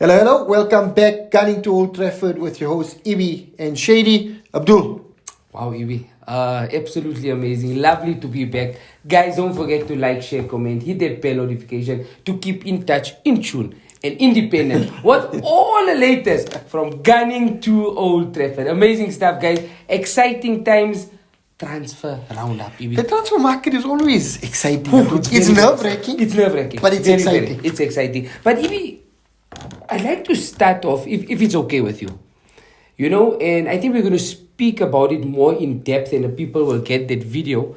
Hello, hello. Welcome back. Gunning to Old Trafford with your hosts, Ibi and Shady. Abdul. Wow, Ibi. Absolutely amazing. Lovely to be back. Guys, don't forget to like, share, comment, hit that bell notification to keep in touch, in tune, and independent with all the latest from Gunning to Old Trafford. Amazing stuff, guys. Exciting times. Transfer roundup, Ibi. The transfer market is always exciting. It's nerve-wracking. It's nerve-wracking. But it's exciting. It's exciting. But Ibi, I'd like to start off, if it's okay with you. You know, and I think we're going to speak about it more in depth and the people will get that video.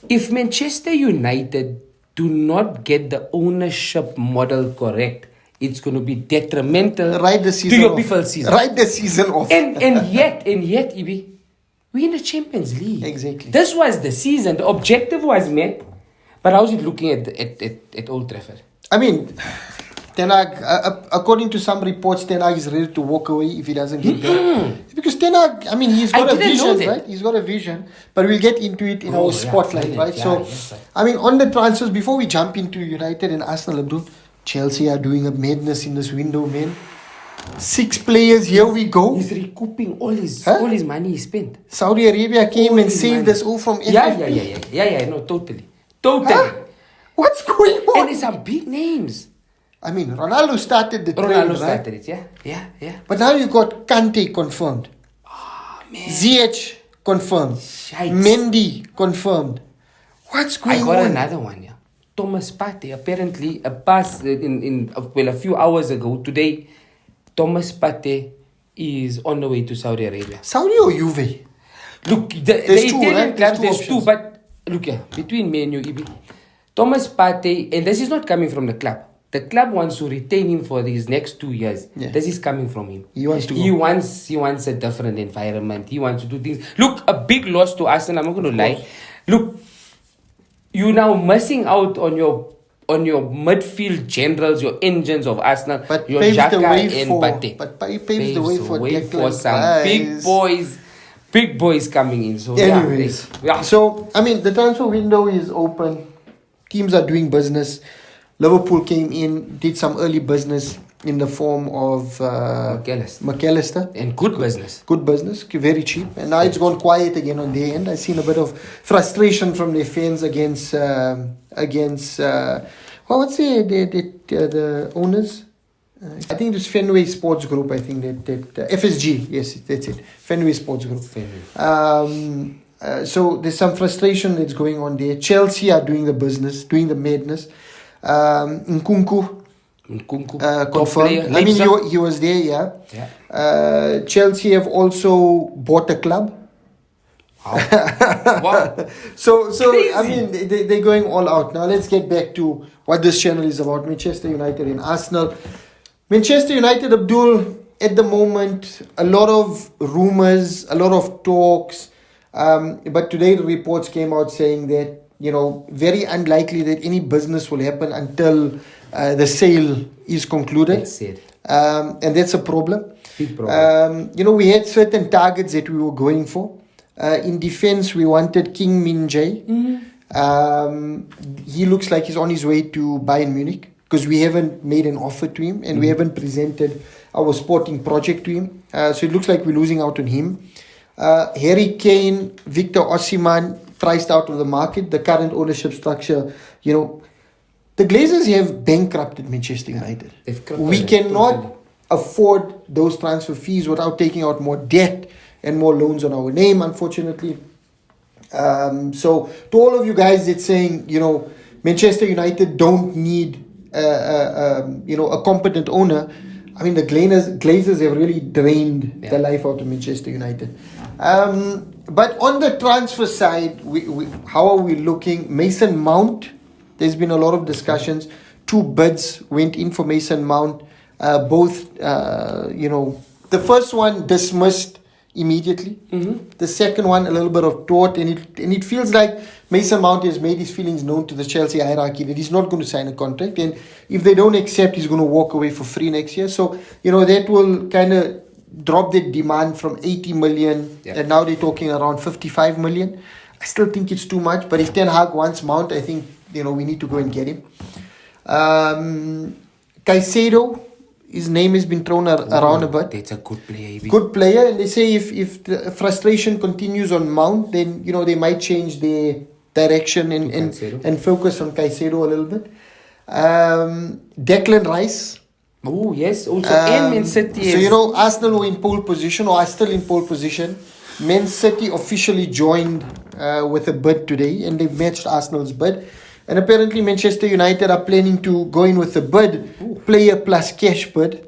If Manchester United do not get the ownership model correct, it's going to be detrimental to your people's season. Right the season off. And yet, Ibi, we're in the Champions League. Exactly. This was the season. The objective was met. But how's it looking at Old Trafford? I mean, Ten Hag, according to some reports, Ten Hag is ready to walk away if he doesn't get there. Because Ten Hag, I mean, he's got a vision, right? He's got a vision. But we'll get into it in our spotlight, right? I mean, on the transfers, before we jump into United and Arsenal, Abdul, Chelsea are doing a madness in this window, man. 6 players, here we go. He's recouping all his money he spent. Saudi Arabia came and saved us all from FFP. Yeah, no, totally. Huh? What's going on? And it's some big names. I mean, Ronaldo started the trend, started it, yeah. But now you got Kante confirmed. Oh, man. Ziyech confirmed. Shite. Mendy confirmed. What's going on? I got another one, yeah. Thomas Partey, apparently, a few hours ago, today, Thomas Partey is on the way to Saudi Arabia. Saudi or Juve? Look, the Italian clubs, there's two, but look here, between me and you, Ibi, Thomas Partey, and this is not coming from the club. The club wants to retain him for these next 2 years. Yeah. This is coming from him. He wants to He wants a different environment. He wants to do things. Look, a big loss to Arsenal, I'm not going to lie. Look, you're now missing out on your midfield generals, your engines of Arsenal, but your Xhaka and Partey. But paves the way for some big boys coming in. So anyways, yeah. So I mean, the transfer window is open. Teams are doing business. Liverpool came in, did some early business in the form of McAllister. And good business. Good business, very cheap. And now it's gone quiet again on their end. I've seen a bit of frustration from their fans against what's the owners? I think it's Fenway Sports Group. I think that FSG. Yes, that's it. Fenway Sports Group. So there's some frustration that's going on there. Chelsea are doing the business, doing the madness. Nkunku confirmed. I mean, he was there, yeah. Chelsea have also bought a club. Wow. So I mean, they're going all out. Now let's get back to what this channel is about. Manchester United and Arsenal. Manchester United, Abdul, at the moment, a lot of rumors, a lot of talks. But today the reports came out saying that, you know, very unlikely that any business will happen until the sale is concluded. That's it. And that's a problem. Big problem. You know, we had certain targets that we were going for. In defense, we wanted King Min Jae. He looks like he's on his way to Bayern Munich because we haven't made an offer to him and we haven't presented our sporting project to him. So it looks like we're losing out on him. Harry Kane, Victor Osimhen, priced out of the market. The current ownership structure, you know, the Glazers have bankrupted Manchester United. We cannot afford those transfer fees without taking out more debt and more loans on our name, unfortunately. So to all of you guys that's saying, you know, Manchester United don't need a competent owner, I mean, the Glazers have really drained the life out of Manchester United. But on the transfer side, how are we looking? Mason Mount, there's been a lot of discussions. 2 bids went in for Mason Mount. Both, the first one dismissed immediately. The second one, a little bit of thought. And it feels like Mason Mount has made his feelings known to the Chelsea hierarchy that he's not going to sign a contract. And if they don't accept, he's going to walk away for free next year. So, you know, that will kind of drop the demand from 80 million. And now they're talking around 55 million. I still think it's too much. But if Ten Hag wants Mount, I think, you know, we need to go and get him. Caicedo, his name has been thrown around a bit. That's a good player. Ibi. Good player, and they say if the frustration continues on Mount, then they might change their direction and focus on Caicedo a little bit. Declan Rice. Oh yes, also and Man City. So Arsenal were in pole position, or are still in pole position. Man City officially joined with a bid today, and they've matched Arsenal's bid. And apparently Manchester United are planning to go in with a bid, player plus cash bid.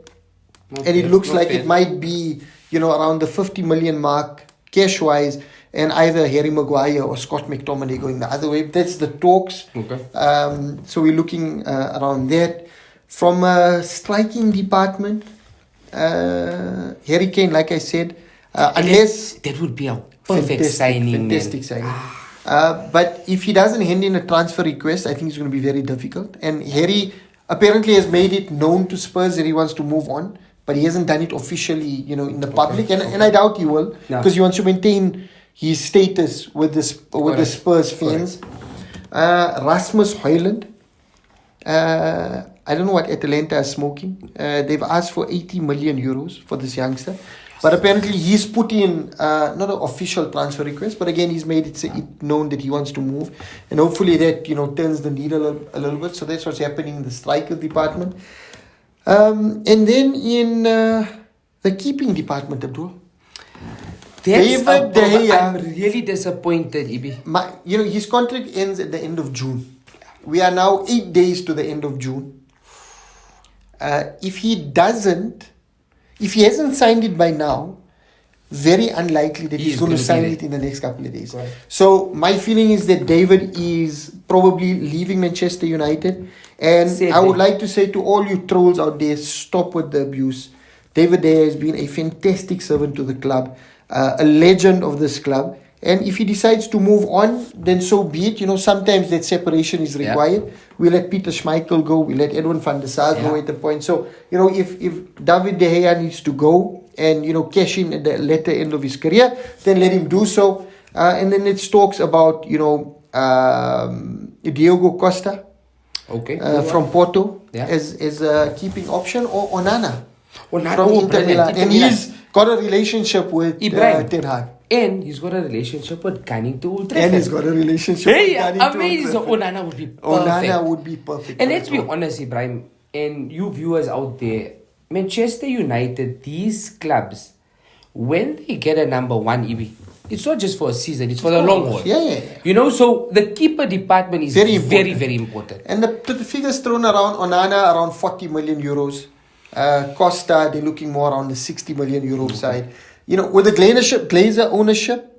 And it looks like it might be, around the 50 million mark cash-wise, and either Harry Maguire or Scott McTominay going the other way. That's the talks. Okay. So we're looking around that. From a striking department, Harry Kane, like I said, unless... That would be a perfect signing. Fantastic signing. But if he doesn't hand in a transfer request, I think it's going to be very difficult. And Harry apparently has made it known to Spurs that he wants to move on, but he hasn't done it officially, in the public. And I doubt he will, because he wants to maintain his status with the Spurs fans. Rasmus Højlund. I don't know what Atalanta is smoking. They've asked for 80 million euros for this youngster. But apparently he's put in not an official transfer request, but again he's made it known that he wants to move, and hopefully that turns the needle a little bit. So that's what's happening in the striker department, and then in the keeping department, Abdul. David De Gea. I'm really disappointed, Ibi. His contract ends at the end of June. We are now 8 days to the end of June. If he hasn't signed it by now, very unlikely that he's going to sign it in the next couple of days. Right. So my feeling is that David is probably leaving Manchester United. And I would like to say to all you trolls out there, stop with the abuse. David De Gea has been a fantastic servant to the club, a legend of this club. And if he decides to move on, then so be it. Sometimes that separation is required. Yeah. We let Peter Schmeichel go. We let Edwin van der Sar go at a point. So, if David De Gea needs to go and, cash in at the latter end of his career, then let him do so. And then it talks about, Diogo Costa from Porto as a keeping option, or Onana from Inter Milan. And he's got a relationship with Ten Hag. And he's got a relationship with Gunning to Old Trafford. And he's got a relationship with Gunning to Old Trafford. So Onana would be perfect. And let's be honest, Ibrahim, and you viewers out there, Manchester United, these clubs, when they get a number one, Ibi, it's not just for a season, it's for the long haul. Yeah. So the keeper department is very, very important. And the figures thrown around, Onana around 40 million euros. Costa, they're looking more around the 60 million euro side. With the Glazer ownership,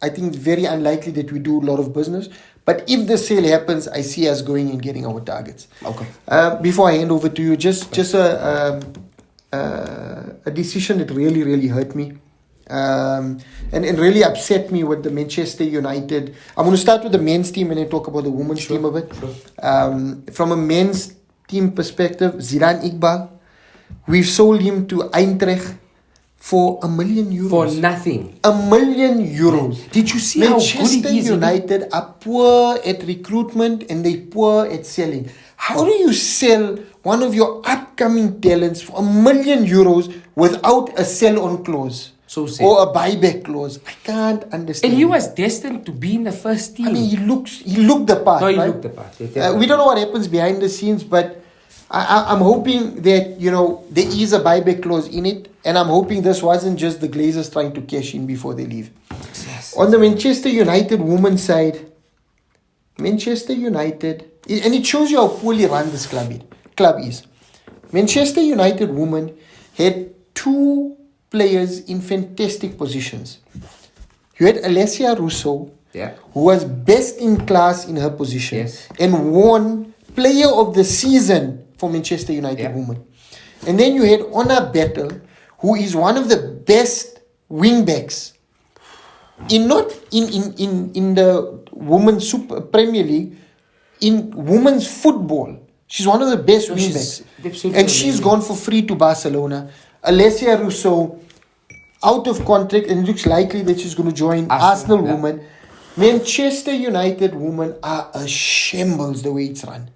I think it's very unlikely that we do a lot of business. But if the sale happens, I see us going and getting our targets. Okay. Before I hand over to you, just a decision that really, really hurt me. And really upset me with the Manchester United. I'm going to start with the men's team and then talk about the women's team a bit. From a men's team perspective, Zidane Iqbal, we've sold him to Eintracht for €1 million. For nothing. €1 million. Did you see Manchester how good he is? United are poor at recruitment and they're poor at selling. How do you sell one of your upcoming talents for €1 million without a sell-on clause? So sad. Or a buyback clause? I can't understand. And he was destined to be in the first team. I mean, he looked the part. No, he right? looked the part. We don't know what happens behind the scenes, but I'm hoping that, there is a buyback clause in it. And I'm hoping this wasn't just the Glazers trying to cash in before they leave. Yes. On the Manchester United women's side, Manchester United, and it shows you how poorly run this club is. Manchester United women had two players in fantastic positions. You had Alessia Russo, who was best in class in her position and won Player of the Season for Manchester United women. And then you had Ona Battle, who is one of the best wingbacks in the Women's Super Premier League, in women's football. She's one of the best wingbacks. And she's gone for free to Barcelona. Alessia Russo, out of contract, and it looks likely that she's going to join Arsenal women. Manchester United women are a shambles the way it's run.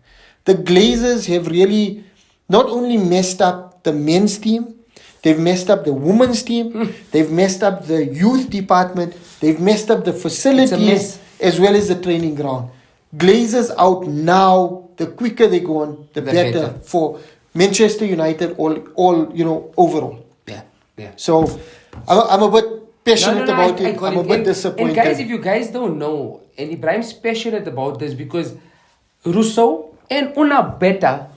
The Glazers have really not only messed up up the men's team. They've messed up the women's team. They've messed up the youth department. They've messed up the facilities as well as the training ground. Glazers out now. The quicker they go on, the better for Manchester United. All overall. Yeah. So I'm a bit passionate about it. I'm a bit disappointed. And guys, if you guys don't know, and Ibrahim's passionate about this because Rousseau and Una Beta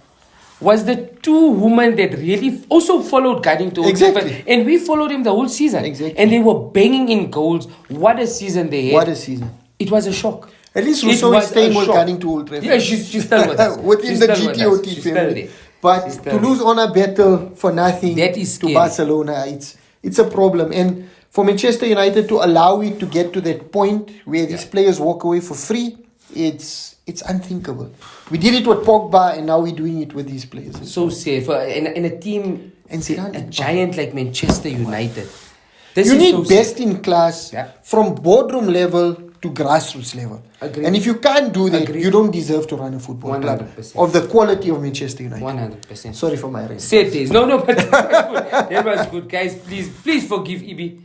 was the two women that really also followed Guiding to Old Trafford. And we followed him the whole season. Exactly. And they were banging in goals. What a season they had. What a season. It was a shock. At least Rousseau is staying with Guiding to Old Trafford. Yeah, she's still with us. Within the GTOT family. But to lose on a battle for nothing to Barcelona, it's a problem. And for Manchester United to allow it to get to that point where these players walk away for free, it's unthinkable. We did it with Pogba, and now we're doing it with these players. So safe. In a team, and a giant like Manchester United. You need best in class from boardroom level to grassroots level. Agreed. And if you can't do that, you don't deserve to run a football club of the quality of Manchester United. 100%. Sorry for my rant. SHADYs. No, but that was good. Guys, please forgive Ibi.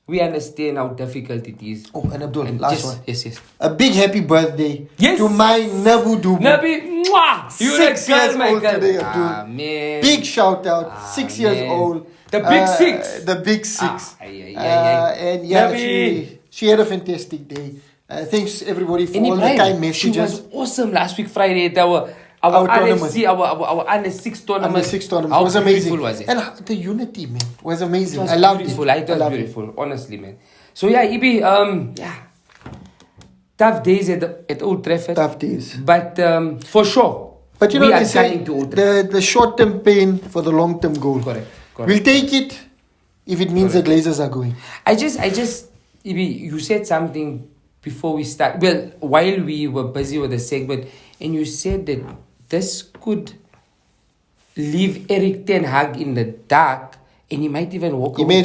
We understand how difficult it is. Oh, and Abdul, last one. Yes. A big happy birthday to my Nabu Dubu. Nabi, mwah! You're 6 years old today, Abdul. Man. Big shout out. 6 years old. The big six. The big six. And Nabi. she had a fantastic day. Thanks everybody for all the kind messages. She was awesome last week Friday at our NSC, our under 6 tournament. Under 6 tournament. How it was amazing. Beautiful was it? And the unity, man, was amazing. It was I loved beautiful. it. It was beautiful, honestly, man. So yeah, Ibi, tough days at Old Trafford. Tough days. But for sure. But you know they say the short-term pain for the long-term goal. Correct. We'll take it if it means the Glazers are going. I just Ibi, you said something before we start. Well, while we were busy with the segment, and you said that this could leave Erik ten Hag in the dark, and he might even walk away.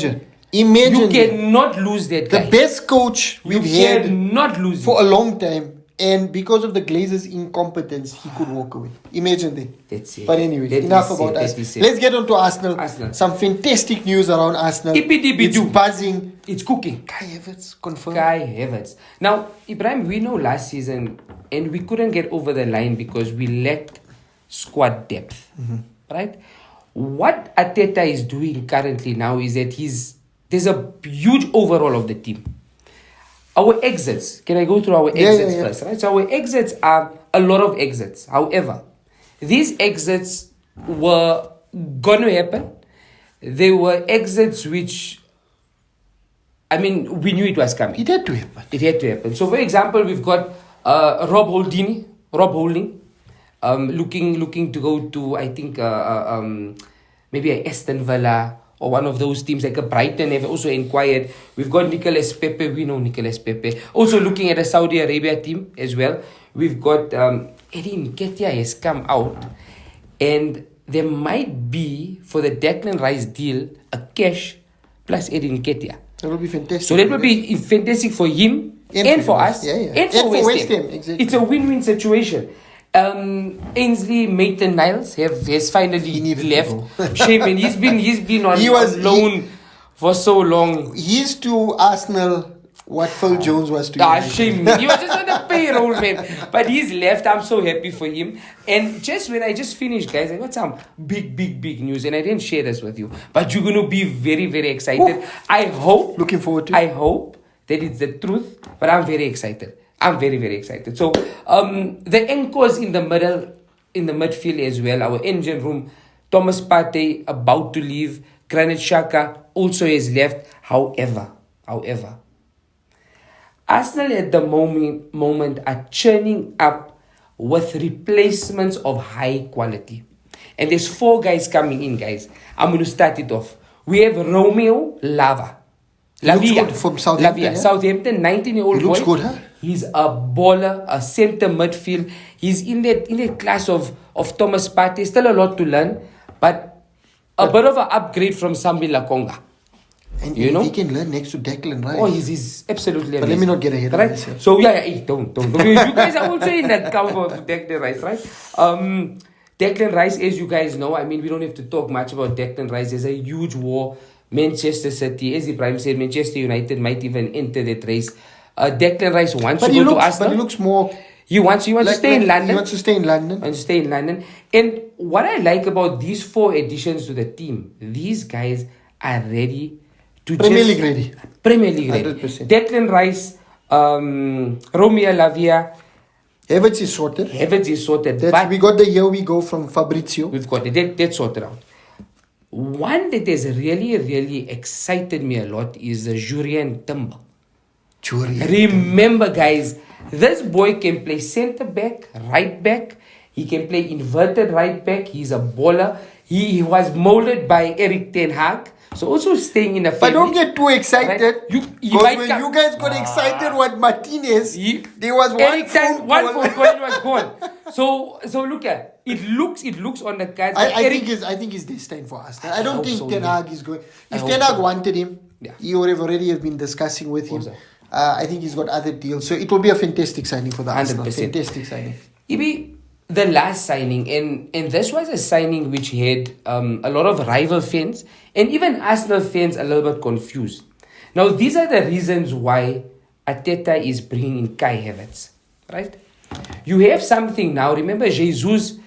Imagine. You cannot lose that guy. The best coach we've had not lose for a long time, and because of the Glazers' incompetence, he could walk away. Imagine that. That's it. But anyway, enough about us. Let's get on to Arsenal. Some fantastic news around Arsenal. It's buzzing. It's cooking. Kai Havertz confirmed. Kai Havertz. Now, Ibrahim, we know last season, and we couldn't get over the line because we lacked squad depth. Right? What Arteta is doing currently now is that there's a huge overhaul of the team. Our exits, can I go through our exits first? Right? So our exits are a lot of exits. However, these exits were going to happen. They were exits which, I mean, we knew it was coming. It had to happen. So for example, we've got Rob Holding, looking to go to, I think, maybe a Aston Villa or one of those teams like a Brighton have also inquired. We've got Nicolas Pepe. We know Nicolas Pepe. Also looking at a Saudi Arabia team as well. We've got Eddie Nketiah has come out, and there might be, for the Declan Rice deal, a cash plus Eddie Nketiah. That will be fantastic. So that will be fantastic for him and for us and for West Ham. Exactly. It's a win-win situation. Ainsley Maitland-Niles has finally left. Shame, and he's been on loan for so long. He's to Arsenal what Phil Jones was to United. Shame. He was just on the payroll, man. But he's left. I'm so happy for him. And just when I just finished, guys, I got some big news, and I didn't share this with you. But you're going to be very, very excited. Ooh. I hope. Looking forward to it. I hope that it's the truth, but I'm very excited. I'm very, very excited. So, the anchors in the midfield as well, our engine room, Thomas Partey about to leave, Granit Xhaka also has left. However, Arsenal at the moment are churning up with replacements of high quality. And there's 4 guys coming in, guys. I'm going to start it off. We have Romeo Lavia from Southampton. Southampton, 19-year-old boy. He looks good, huh? He's a baller, a centre midfield. He's in that class of Thomas Partey. Still a lot to learn, but a bit of an upgrade from Sambi Lakonga. And you know, he can learn next to Declan Rice. Oh, he's absolutely amazing. But let me not get ahead of myself. So don't. You guys are also in that cover of Declan Rice, right? Declan Rice, as you guys know, I mean, we don't have to talk much about Declan Rice. There's a huge war. Manchester City, as Ibrahim said, Manchester United might even enter that race. Declan Rice wants to go to Arsenal. But he looks more... He wants to stay in London. He wants to stay in London. Wants to stay in London. And what I like about these 4 additions to the team, these guys are ready to Premier League ready. Premier League ready. 100%. Declan Rice, Romeo Lavia. Havertz is sorted. But we got the Here We Go from Fabrizio. we've got it. That's sorted out. One that has really, really excited me a lot is Jurien Timber. Remember, guys, this boy can play centre back, right back. He can play inverted right back. He's a baller. He was molded by Eric Ten Hag. So also staying in the family. But don't get too excited. Right? When you guys got excited what Martinez, there was one phone call and was gone. So look at it. Looks on the cards. I think he's destined for us. I don't think so, Ten Hag is going. If Ten Hag wanted him, he would have already have been discussing with him. I think he's got other deals. So it will be a fantastic signing for the Arsenal. 100%. Fantastic signing. Ibi, the last signing, and this was a signing which had a lot of rival fans and even Arsenal fans a little bit confused. Now, these are the reasons why Arteta is bringing in Kai Havertz, right? You have something now. Remember, Jesus'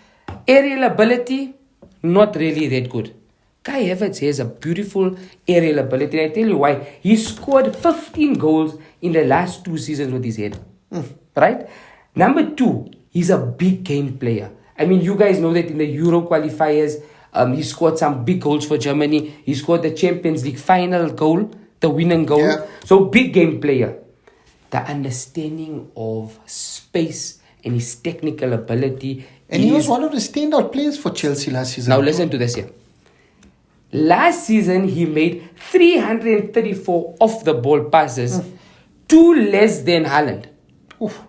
aerial ability, not really that good. Kai Havertz has a beautiful aerial ability. And I tell you why. He scored 15 goals in the last 2 seasons with his head. Right? Number 2, he's a big game player. I mean, you guys know that in the Euro qualifiers, he scored some big goals for Germany. He scored the Champions League final goal, the winning goal. Yeah. So, big game player. The understanding of space and his technical ability. And he was one of the standout players for Chelsea last season. Now, listen to this here. Last season, he made 334 off-the-ball passes, 2 less than Haaland. Oof.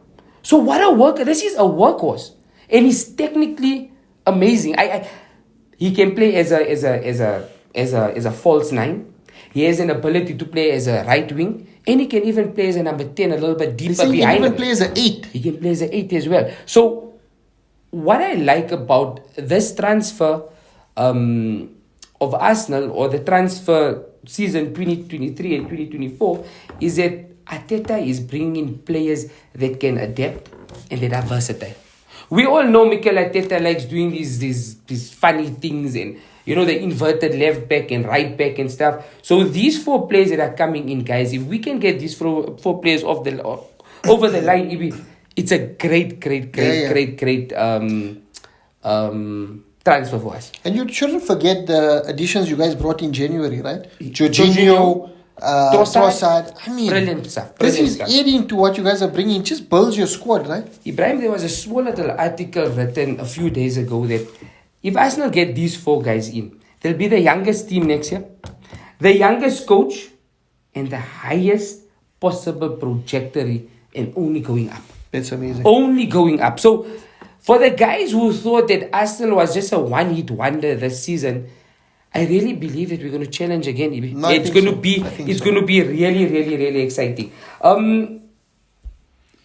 So what a worker! This is a workhorse, and he's technically amazing. He can play as a false 9. He has an ability to play as a right wing, and he can even play as a number 10, a little bit deeper behind. He can even play as an 8. He can play as an 8 as well. So what I like about this transfer of Arsenal, or the transfer season 2023 and 2024, is that Arteta is bringing in players that can adapt and that are versatile. We all know Mikel Arteta likes doing these funny things, and the inverted left back and right back and stuff. So these 4 players that are coming in, guys, if we can get these 4 players over the line, it's a great transfer for us. And you shouldn't forget the additions you guys brought in January, right? Jorginho, Trossard. I mean, brilliant stuff. This is adding to what you guys are bringing. Just builds your squad, right? Ibrahim, there was a small little article written a few days ago that if Arsenal get these 4 guys in, they'll be the youngest team next year, the youngest coach, and the highest possible trajectory, and only going up. That's amazing. Only going up. So, for the guys who thought that Arsenal was just a one-hit wonder this season, I really believe that we're going to challenge again. It's going to be really, really, really exciting.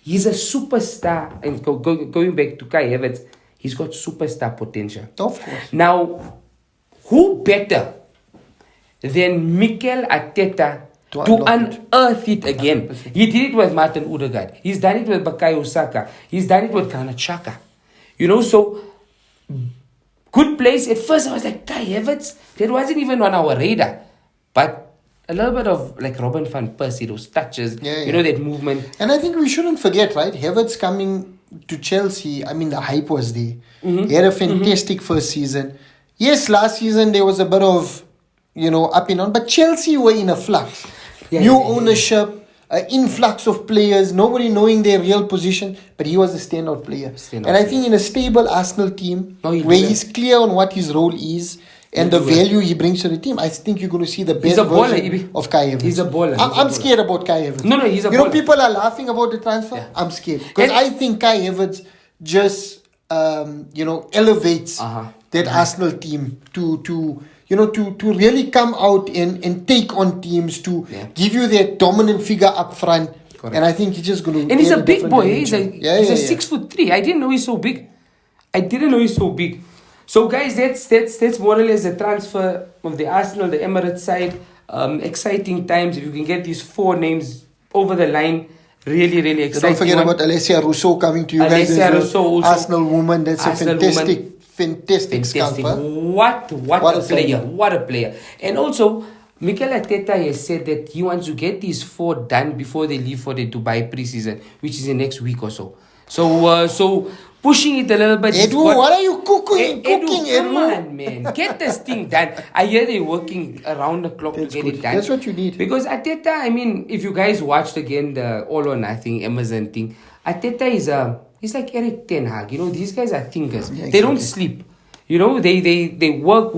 He's a superstar, and going back to Kai Havertz, he's got superstar potential. Of course. Now, who better than Mikel Arteta to unearth it again? 100%. He did it with Martin Odegaard. He's done it with Bukayo Saka. He's done it with Granit Xhaka. So good place. At first, I was like, Kai Havertz, that wasn't even on our radar. But a little bit of like Robin van Persie, those touches, that movement. And I think we shouldn't forget, right? Havertz coming to Chelsea, I mean, the hype was there. Mm-hmm. He had a fantastic first season. Yes, last season there was a bit of, up and down. But Chelsea were in a flux. New ownership. Influx of players, nobody knowing their real position, but he was a standout player. And I think in a stable Arsenal team, where he's clear on what his role is and the value he brings to the team, I think you're going to see the best version of Kai Havertz. He's a baller. I'm scared about Kai Havertz. No, he's a baller. People are laughing about the transfer. Yeah. I'm scared. Because I think Kai Havertz just, elevates that Arsenal team to really come out and take on teams, to give you that dominant figure up front. Correct. And I think he's just going to... And he's a big boy. He's a 6'3". I didn't know he's so big. So guys, that's more or less the transfer of the Arsenal, the Emirates side. Exciting times. If you can get these 4 names over the line, really, really exciting. Don't forget about Alessia Rousseau coming to you guys. Alessia Rousseau also, Arsenal woman. That's Arsenal a fantastic scalper. What a player. What a player. And also, Mikel Arteta has said that he wants to get these 4 done before they leave for the Dubai preseason, which is in next week or so. So pushing it a little bit. Edu, what are you cooking? Come on, man. Get this thing done. I hear they're working around the clock to get it done. That's what you need. Because Arteta, I mean, if you guys watched again the All or Nothing Amazon thing, Arteta he's like Eric Ten Hag. You know, these guys are thinkers. Yeah, exactly. They don't sleep. You know, they work,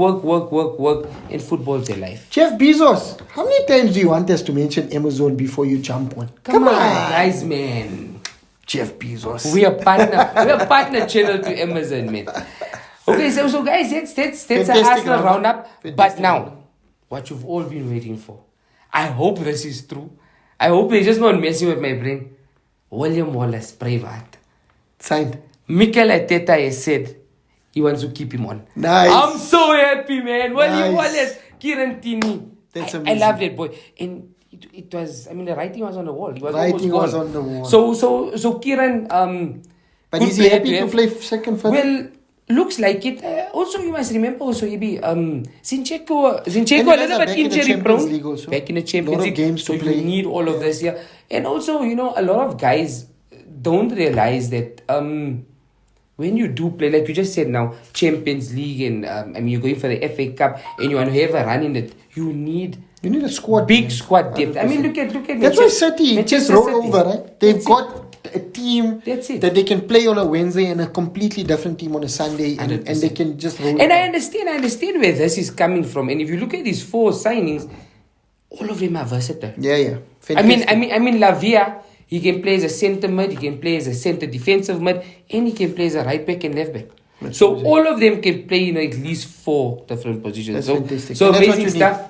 and football's their life. Jeff Bezos, how many times do you want us to mention Amazon before you jump on? Come on, guys, man. Jeff Bezos. We are partner channel to Amazon, man. Okay, so guys, that's an Arsenal roundup. But now, what you've all been waiting for. I hope this is true. I hope they're just not messing with my brain. William Wallace, Braveheart. Signed. Mikel Arteta has said he wants to keep him on. Nice. I'm so happy, man. William Wallace, Kieran Tierney. That's amazing. I love that boy. And it was, I mean, the writing was on the wall. Writing was on the wall. So Kieran, but is he happy to play second for them? Well, looks like it. Also, you must remember also, Ibi, Zinchenko a little bit injury prone. Back in the Champions League. Games to play. You need all of this, yeah. And also, you know, a lot of guys don't realize that when you do play, like you just said now, Champions League, and I mean, you're going for the FA Cup, and you want to have a run in it, you need a squad, big squad depth. 100%. I mean, look at that's why City just roll over, right? They've got a team that they can play on a Wednesday and a completely different team on a Sunday, and they can just roll. And I understand where this is coming from. And if you look at these 4 signings, all of them are versatile. Yeah. Fantastic. I mean, Lavia, he can play as a centre mid, he can play as a centre defensive mid, and he can play as a right back and left back. So all of them can play in at least 4 different positions. That's fantastic. So amazing stuff.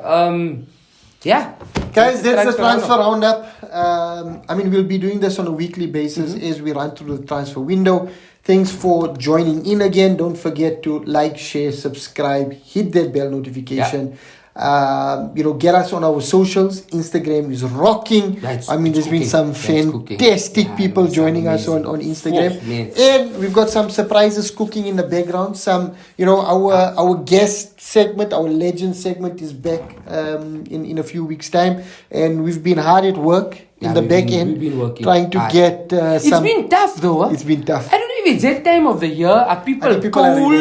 Yeah. Guys, that's the transfer roundup. I mean, we'll be doing this on a weekly basis as we run through the transfer window. Thanks for joining in again. Don't forget to like, share, subscribe, hit that bell notification. Yeah. Get us on our socials. Instagram is rocking. There's been some fantastic people joining us on Instagram. And we've got some surprises cooking in the background. Some, our guest segment, our legend segment is back in a few weeks' time. And we've been hard at work in the back end, trying to get It's been tough though. Huh? It's been tough. I don't know if it's that time of the year. Are people cold?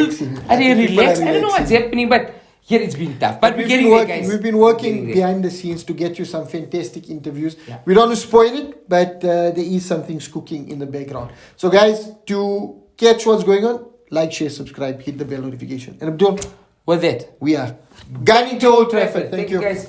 Are they relaxed? I don't know what's happening, but yeah, it's been tough. But we're getting there, guys. We've been working behind the scenes to get you some fantastic interviews. Yeah. We don't want to spoil it, but there is some things cooking in the background. So, guys, to catch what's going on, like, share, subscribe, hit the bell notification. And Abdul, with that, we are gunning to Old Trafford. Thank you, guys.